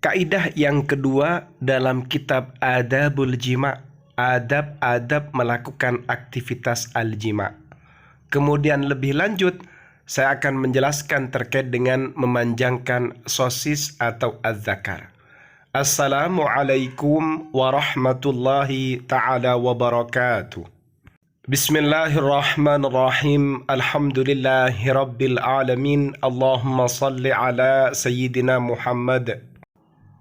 Kaidah yang kedua dalam kitab Adabul Jima', adab-adab melakukan aktivitas al-jima'. Kemudian lebih lanjut, saya akan menjelaskan terkait dengan memanjangkan sosis atau az-zakar. Assalamualaikum warahmatullahi ta'ala wabarakatuh. Bismillahirrahmanirrahim. Alhamdulillahi rabbil alamin. Allahumma salli ala Sayyidina Muhammad.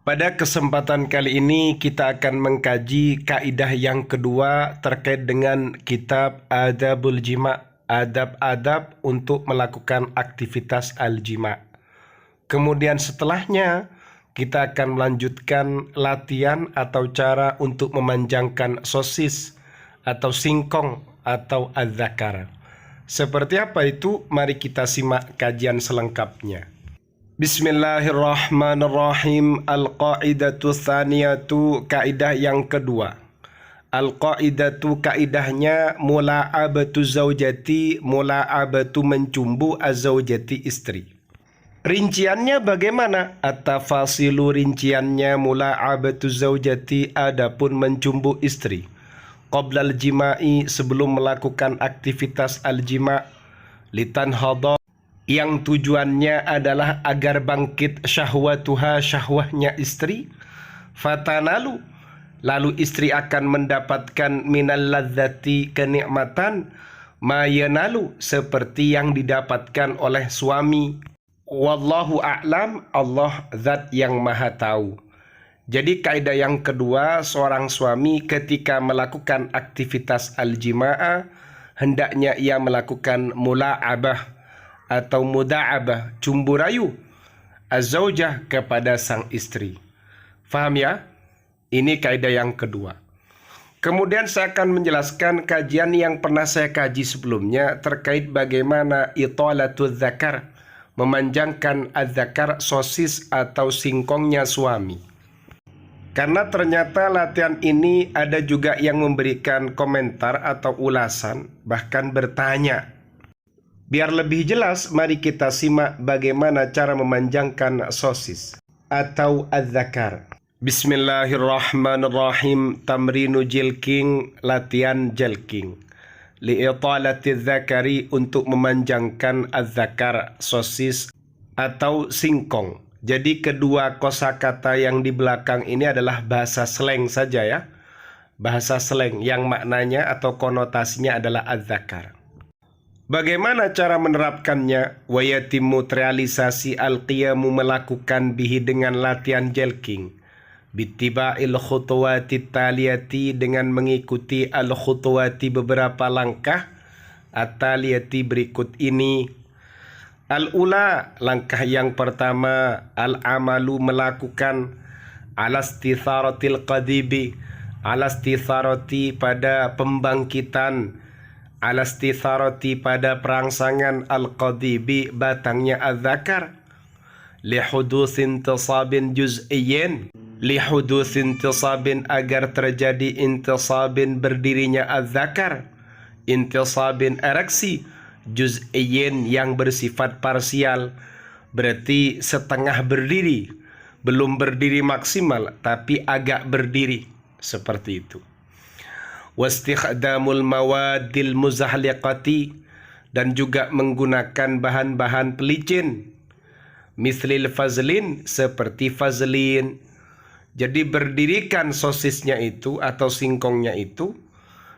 Pada kesempatan kali ini kita akan mengkaji kaidah yang kedua terkait dengan kitab Adabul Jima', adab-adab untuk melakukan aktivitas al-jima'. Kemudian setelahnya kita akan melanjutkan latihan atau cara untuk memanjangkan sosis atau singkong atau az-zakar. Seperti apa itu? Mari kita simak kajian selengkapnya. Bismillahirrahmanirrahim. Al-qaidatu tsaniyatu, kaidah yang kedua. Al-qaidatu, kaidahnya mula'abatu zaujati, mula'abatu mencumbu az-zaujati, istri. Rinciannya bagaimana? At-tafasilu, rinciannya mula'abatu zaujati, adapun mencumbu istri. Qoblal jima'i, sebelum melakukan aktivitas al-jima', litanhadha, yang tujuannya adalah agar bangkit syahwatuha, syahwahnya istri. Fatanalu, lalu istri akan mendapatkan minal ladzati, kenikmatan, ma yanalu, seperti yang didapatkan oleh suami. Wallahu a'lam, Allah zat yang maha tahu. Jadi kaidah yang kedua, seorang suami ketika melakukan aktivitas al-jima'ah, hendaknya ia melakukan mula'abah atau muda'abah, cumbu rayu, az-zaujah, kepada sang istri. Faham ya? Ini kaidah yang kedua. Kemudian saya akan menjelaskan kajian yang pernah saya kaji sebelumnya terkait bagaimana italatul zakar, memanjangkan az-zakar, sosis atau singkongnya suami. Karena ternyata latihan ini ada juga yang memberikan komentar atau ulasan, bahkan bertanya. Biar lebih jelas, mari kita simak bagaimana cara memanjangkan sosis atau az-zakar. Bismillahirrahmanirrahim. Tamrinu jilking, latihan jelking. Li'italati zakari, untuk memanjangkan az-zakar, sosis atau singkong. Jadi kedua kosakata yang di belakang ini adalah bahasa slang saja ya. Bahasa slang yang maknanya atau konotasinya adalah az-zakar. Bagaimana cara menerapkannya? Wayatimu, terrealisasi, al-qiyamu, melakukan bihi, dengan latihan jelking. Bittiba'il khutuwati taliyati, dengan mengikuti al-khutuwati, beberapa langkah, at-taliyati, berikut ini. Al-ula, langkah yang pertama, al-amalu, melakukan, alastitharatil qadibi, alastitharati, pada pembangkitan, alastitharati, pada perangsangan, al-qadibi, batangnya az-zakar, lihudutsin intisabin juz'iyyin, lihudutsin intisabin, agar terjadi intisabin, berdirinya az-zakar, intisabin, ereksi, juz'iyyin, yang bersifat parsial, berarti setengah berdiri, belum berdiri maksimal tapi agak berdiri, seperti itu. Wastikhdamul mawadil muzahliqati, dan juga menggunakan bahan-bahan pelicin, mislil fazlin, seperti fazlin. Jadi berdirikan sosisnya itu atau singkongnya itu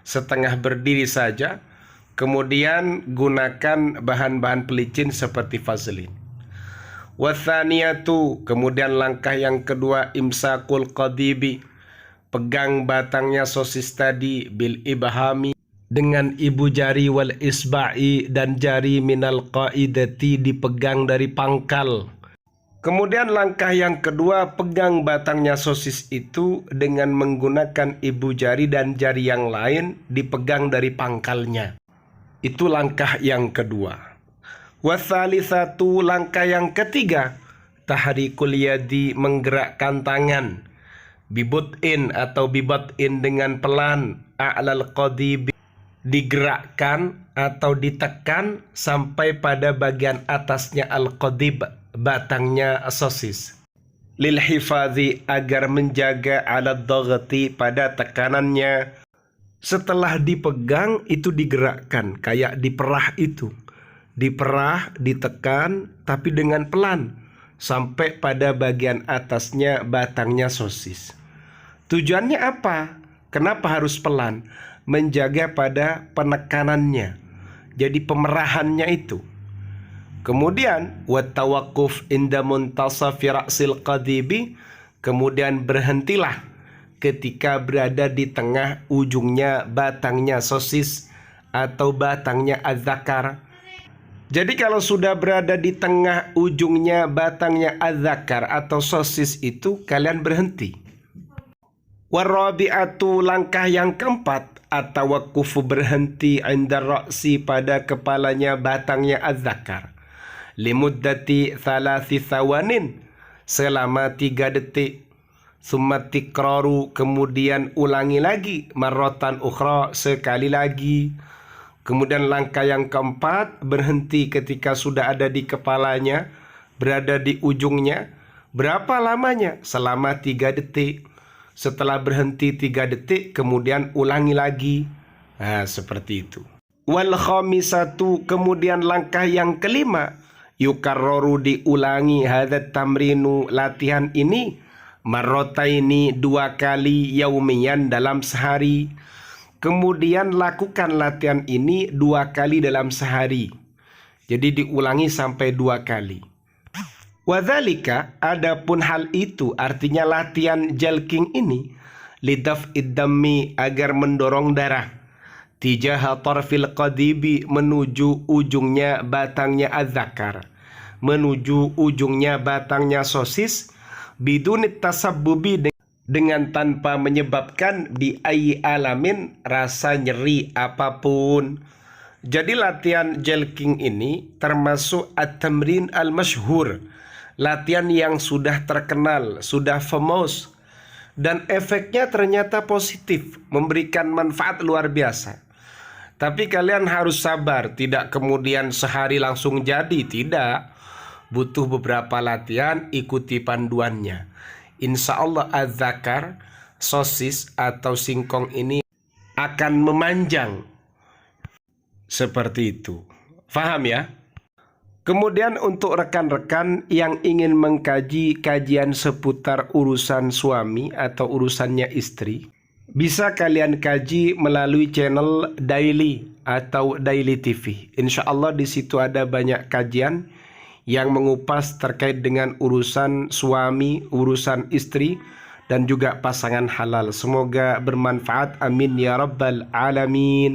setengah berdiri saja, kemudian gunakan bahan-bahan pelicin seperti fazlin. Wathaniyatu, kemudian langkah yang kedua, imsakul qadibi, pegang batangnya sosis tadi, bil ibhami, dengan ibu jari, wal isba'i, dan jari, minal qaidati, dipegang dari pangkal. Kemudian langkah yang kedua, pegang batangnya sosis itu dengan menggunakan ibu jari dan jari yang lain, dipegang dari pangkalnya. Itu langkah yang kedua. Watsalisatu, langkah yang ketiga, tahrikul yadi, menggerakkan tangan, bibut'in atau bibat'in, dengan pelan, a'lal qadib, digerakkan atau ditekan sampai pada bagian atasnya al-qadib, batangnya sosis. lil hifadhi agar menjaga ala dhaghti pada tekanannya. Setelah dipegang itu digerakkan kayak diperah itu. Diperah, ditekan tapi dengan pelan sampai pada bagian atasnya batangnya sosis. Tujuannya apa? Kenapa harus pelan? Menjaga pada penekanannya. Jadi pemerahannya itu. Kemudian wa tawaqquf inda muntasafi ra'sil qadibi, kemudian berhentilah ketika berada di tengah ujungnya batangnya sosis atau batangnya az-zakar. Jadi kalau sudah berada di tengah ujungnya batangnya az-zakar atau sosis itu, kalian berhenti. Warabi'atu, langkah yang keempat, at-tawaqqufu, berhenti, inda ra'si, pada kepalanya batangnya az-zakar, limuddati thalathi thawanin, selama 3 detik. Summa tikraru, kemudian ulangi lagi, marratan ukhra, sekali lagi. Kemudian langkah yang keempat, berhenti ketika sudah ada di kepalanya, berada di ujungnya. Berapa lamanya? Selama 3 detik. Setelah berhenti 3 detik, kemudian ulangi lagi. Nah, seperti itu. Wal khamisatu, kemudian langkah yang kelima, yukarroru, diulangi, hadat tamrinu, latihan ini, marrotaini, 2 kali, yaumiyan, dalam sehari. Kemudian lakukan latihan ini 2 kali dalam sehari. Jadi diulangi sampai 2 kali. Wadzalika, adapun hal itu, artinya latihan jalking ini, lidaf'id dammi, agar mendorong darah, tijaha tarfil qadibi, menuju ujungnya batangnya az-zakar, menuju ujungnya batangnya sosis, bidunit tasabbubi, dengan tanpa menyebabkan bi ayyi alamin, rasa nyeri apapun. Jadi latihan jalking ini termasuk at-tamrin al-masyhur, latihan yang sudah terkenal, sudah famous, dan efeknya ternyata positif, memberikan manfaat luar biasa. Tapi kalian harus sabar, tidak kemudian sehari langsung jadi, tidak. Butuh beberapa latihan, ikuti panduannya. Insya Allah az-zakar, sosis atau singkong ini akan memanjang. Seperti itu. Faham ya? Kemudian untuk rekan-rekan yang ingin mengkaji kajian seputar urusan suami atau urusannya istri, bisa kalian kaji melalui channel Daily atau Daily TV. Insya Allah di situ ada banyak kajian yang mengupas terkait dengan urusan suami, urusan istri, dan juga pasangan halal. Semoga bermanfaat. Amin ya rabbal alamin.